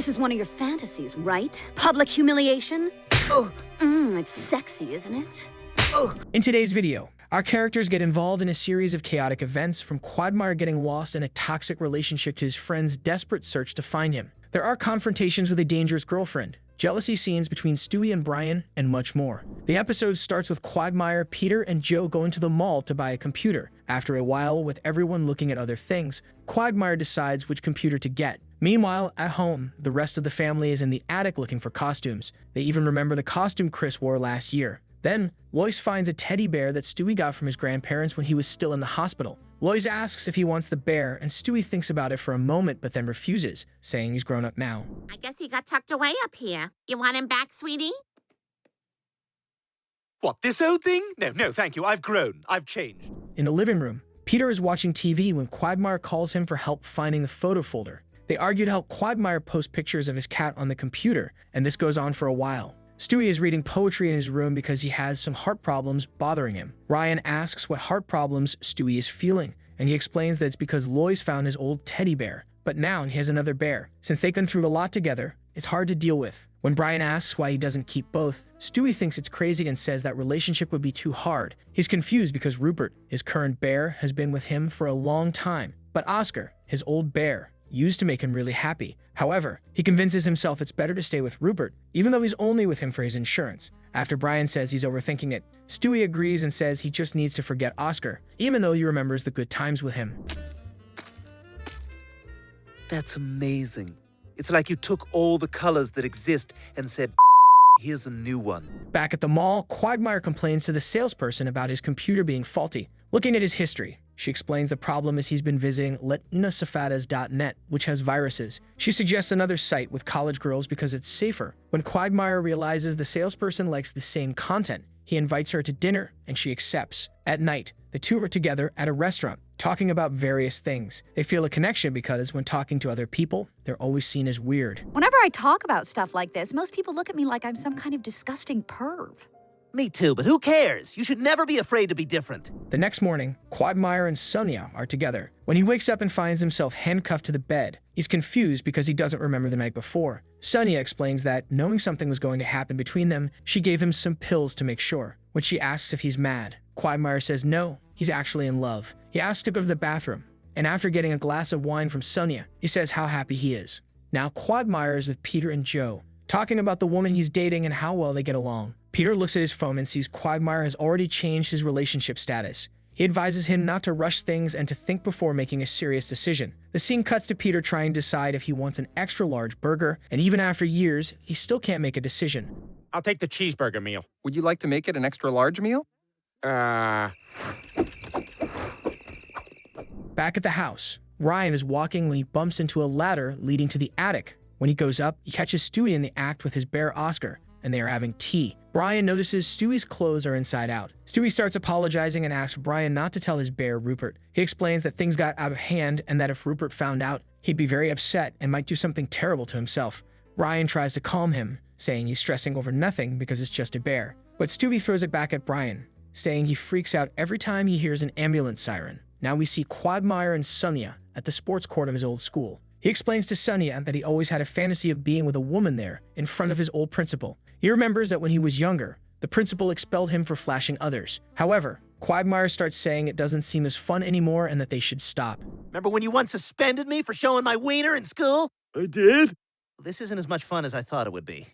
This is one of your fantasies, right? Public humiliation? Oh. It's sexy, isn't it? Oh. In today's video, our characters get involved in a series of chaotic events, from Quagmire getting lost in a toxic relationship to his friend's desperate search to find him. There are confrontations with a dangerous girlfriend, jealousy scenes between Stewie and Brian, and much more. The episode starts with Quagmire, Peter, and Joe going to the mall to buy a computer. After a while, with everyone looking at other things, Quagmire decides which computer to get. Meanwhile, at home, the rest of the family is in the attic looking for costumes. They even remember the costume Chris wore last year. Then, Lois finds a teddy bear that Stewie got from his grandparents when he was still in the hospital. Lois asks if he wants the bear, and Stewie thinks about it for a moment but then refuses, saying he's grown up now. I guess he got tucked away up here. You want him back, sweetie? What, this old thing? No, thank you. I've grown. I've changed. In the living room, Peter is watching TV when Quagmire calls him for help finding the photo folder. They argue to help Quagmire post pictures of his cat on the computer, and this goes on for a while. Stewie is reading poetry in his room because he has some heart problems bothering him. Ryan asks what heart problems Stewie is feeling, and he explains that it's because Lois found his old teddy bear, but now he has another bear. Since they've been through a lot together, it's hard to deal with. When Brian asks why he doesn't keep both, Stewie thinks it's crazy and says that relationship would be too hard. He's confused because Rupert, his current bear, has been with him for a long time, but Oscar, his old bear, used to make him really happy. However, he convinces himself it's better to stay with Rupert, even though he's only with him for his insurance. After Brian says he's overthinking it, Stewie agrees and says he just needs to forget Oscar, even though he remembers the good times with him. That's amazing. It's like you took all the colors that exist and said, here's a new one. Back at the mall, Quagmire complains to the salesperson about his computer being faulty. Looking at his history, she explains the problem is he's been visiting latinasafadas.net, which has viruses. She suggests another site with college girls because it's safer. When Quagmire realizes the salesperson likes the same content, he invites her to dinner, and she accepts. At night, the two are together at a restaurant, talking about various things. They feel a connection because when talking to other people, they're always seen as weird. Whenever I talk about stuff like this, most people look at me like I'm some kind of disgusting perv. Me too, but who cares? You should never be afraid to be different. The next morning, Quagmire and Sonia are together. When he wakes up and finds himself handcuffed to the bed, he's confused because he doesn't remember the night before. Sonia explains that, knowing something was going to happen between them, she gave him some pills to make sure. When she asks if he's mad, Quagmire says no, he's actually in love. He asks to go to the bathroom, and after getting a glass of wine from Sonia, he says how happy he is. Now Quagmire is with Peter and Joe, talking about the woman he's dating and how well they get along. Peter looks at his phone and sees Quagmire has already changed his relationship status. He advises him not to rush things and to think before making a serious decision. The scene cuts to Peter trying to decide if he wants an extra large burger, and even after years, he still can't make a decision. I'll take the cheeseburger meal. Would you like to make it an extra large meal? Back at the house, Ryan is walking when he bumps into a ladder leading to the attic. When he goes up, he catches Stewie in the act with his bear Oscar, and they are having tea. Brian notices Stewie's clothes are inside out. Stewie starts apologizing and asks Brian not to tell his bear Rupert. He explains that things got out of hand and that if Rupert found out, he'd be very upset and might do something terrible to himself. Brian tries to calm him, saying he's stressing over nothing because it's just a bear. But Stewie throws it back at Brian, saying he freaks out every time he hears an ambulance siren. Now we see Quagmire and Sonia at the sports court of his old school. He explains to Sonia that he always had a fantasy of being with a woman there in front of his old principal. He remembers that when he was younger, the principal expelled him for flashing others. However, Quagmire starts saying it doesn't seem as fun anymore and that they should stop. Remember when you once suspended me for showing my wiener in school? I did. This isn't as much fun as I thought it would be.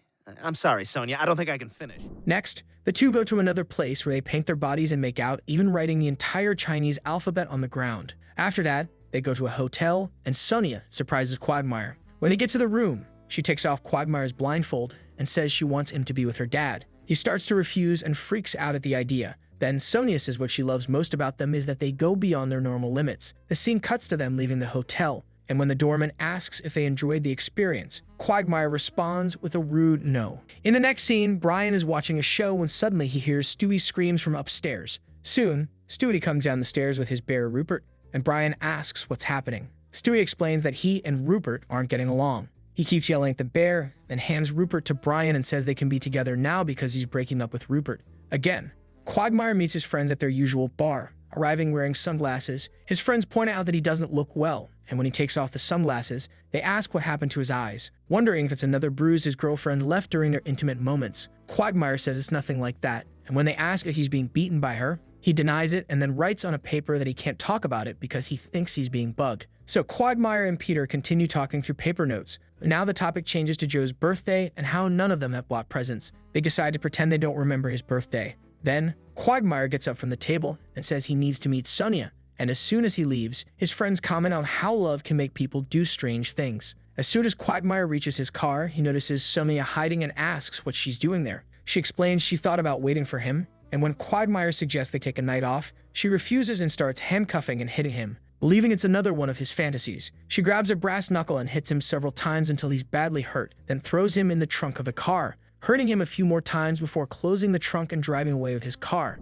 I'm sorry, Sonia. I don't think I can finish. Next, the two go to another place where they paint their bodies and make out, even writing the entire Chinese alphabet on the ground. After that, they go to a hotel, and Sonia surprises Quagmire. When they get to the room, she takes off Quagmire's blindfold and says she wants him to be with her dad. He starts to refuse and freaks out at the idea. Then Sonia says what she loves most about them is that they go beyond their normal limits. The scene cuts to them leaving the hotel, and when the doorman asks if they enjoyed the experience, Quagmire responds with a rude no. In the next scene, Brian is watching a show when suddenly he hears Stewie's screams from upstairs. Soon, Stewie comes down the stairs with his bear Rupert, and Brian asks what's happening. Stewie explains that he and Rupert aren't getting along. He keeps yelling at the bear, then hands Rupert to Brian and says they can be together now because he's breaking up with Rupert. Again, Quagmire meets his friends at their usual bar. Arriving wearing sunglasses, his friends point out that he doesn't look well, and when he takes off the sunglasses, they ask what happened to his eyes, wondering if it's another bruise his girlfriend left during their intimate moments. Quagmire says it's nothing like that, and when they ask if he's being beaten by her, he denies it and then writes on a paper that he can't talk about it because he thinks he's being bugged. So Quagmire and Peter continue talking through paper notes. Now the topic changes to Joe's birthday and how none of them have bought presents. They decide to pretend they don't remember his birthday. Then, Quagmire gets up from the table and says he needs to meet Sonia, and as soon as he leaves, his friends comment on how love can make people do strange things. As soon as Quagmire reaches his car, he notices Sonia hiding and asks what she's doing there. She explains she thought about waiting for him, and when Quagmire suggests they take a night off, she refuses and starts handcuffing and hitting him, believing it's another one of his fantasies. She grabs a brass knuckle and hits him several times until he's badly hurt, then throws him in the trunk of the car, hurting him a few more times before closing the trunk and driving away with his car.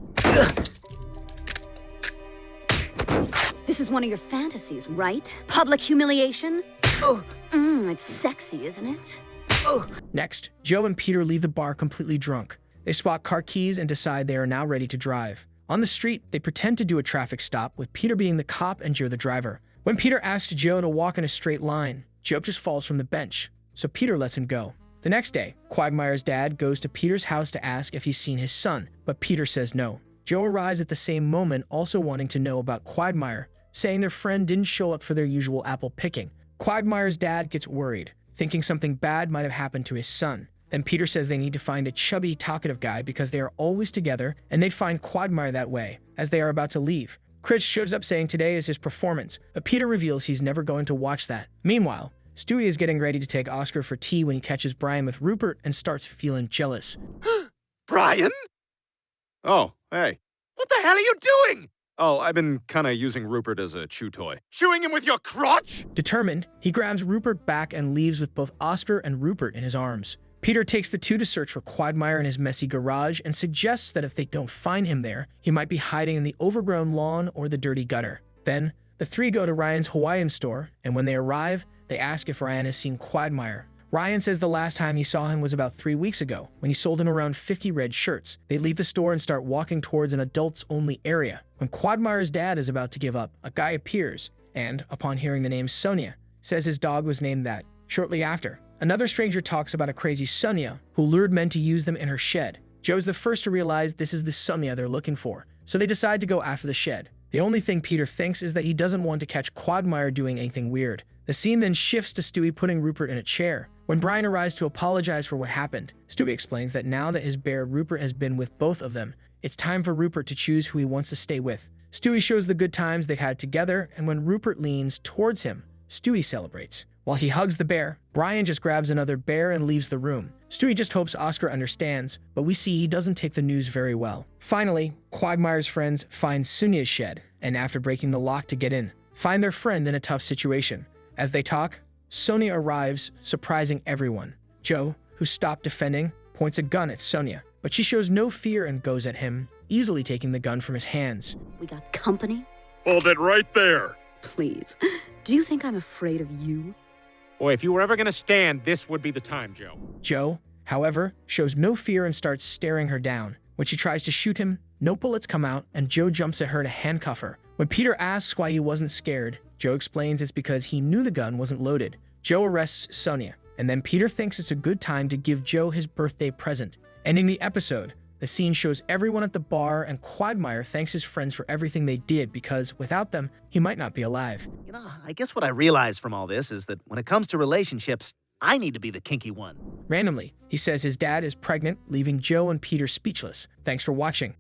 This is one of your fantasies, right? Public humiliation? It's sexy, isn't it? Next, Joe and Peter leave the bar completely drunk. They spot car keys and decide they are now ready to drive. On the street, they pretend to do a traffic stop, with Peter being the cop and Joe the driver. When Peter asks Joe to walk in a straight line, Joe just falls from the bench, so Peter lets him go. The next day, Quagmire's dad goes to Peter's house to ask if he's seen his son, but Peter says no. Joe arrives at the same moment, also wanting to know about Quagmire, saying their friend didn't show up for their usual apple picking. Quagmire's dad gets worried, thinking something bad might have happened to his son. Then Peter says they need to find a chubby, talkative guy because they are always together, and they'd find Quagmire that way, as they are about to leave. Chris shows up saying today is his performance, but Peter reveals he's never going to watch that. Meanwhile, Stewie is getting ready to take Oscar for tea when he catches Brian with Rupert and starts feeling jealous. Brian? Oh, hey. What the hell are you doing? Oh, I've been kinda using Rupert as a chew toy. Chewing him with your crotch? Determined, he grabs Rupert back and leaves with both Oscar and Rupert in his arms. Peter takes the two to search for Quagmire in his messy garage and suggests that if they don't find him there, he might be hiding in the overgrown lawn or the dirty gutter. Then, the three go to Ryan's Hawaiian store, and when they arrive, they ask if Ryan has seen Quagmire. Ryan says the last time he saw him was about 3 weeks ago, when he sold him around 50 red shirts. They leave the store and start walking towards an adults-only area. When Quagmire's dad is about to give up, a guy appears, and, upon hearing the name Sonia, says his dog was named that. Shortly after, another stranger talks about a crazy Sonia who lured men to use them in her shed. Joe's the first to realize this is the Sonia they're looking for, so they decide to go after the shed. The only thing Peter thinks is that he doesn't want to catch Quagmire doing anything weird. The scene then shifts to Stewie putting Rupert in a chair. When Brian arrives to apologize for what happened, Stewie explains that now that his bear Rupert has been with both of them, it's time for Rupert to choose who he wants to stay with. Stewie shows the good times they've had together, and when Rupert leans towards him, Stewie celebrates. While he hugs the bear, Brian just grabs another bear and leaves the room. Stewie just hopes Oscar understands, but we see he doesn't take the news very well. Finally, Quagmire's friends find Sonia's shed, and after breaking the lock to get in, find their friend in a tough situation. As they talk, Sonia arrives, surprising everyone. Joe, who stopped defending, points a gun at Sonia, but she shows no fear and goes at him, easily taking the gun from his hands. We got company? Hold it right there. Please. Do you think I'm afraid of you? Boy, if you were ever gonna stand, this would be the time, Joe. Joe, however, shows no fear and starts staring her down. When she tries to shoot him, no bullets come out, and Joe jumps at her to handcuff her. When Peter asks why he wasn't scared, Joe explains it's because he knew the gun wasn't loaded. Joe arrests Sonia, and then Peter thinks it's a good time to give Joe his birthday present. Ending the episode, the scene shows everyone at the bar, and Quagmire thanks his friends for everything they did because without them, he might not be alive. You know, I guess what I realized from all this is that when it comes to relationships, I need to be the kinky one. Randomly, he says his dad is pregnant, leaving Joe and Peter speechless. Thanks for watching.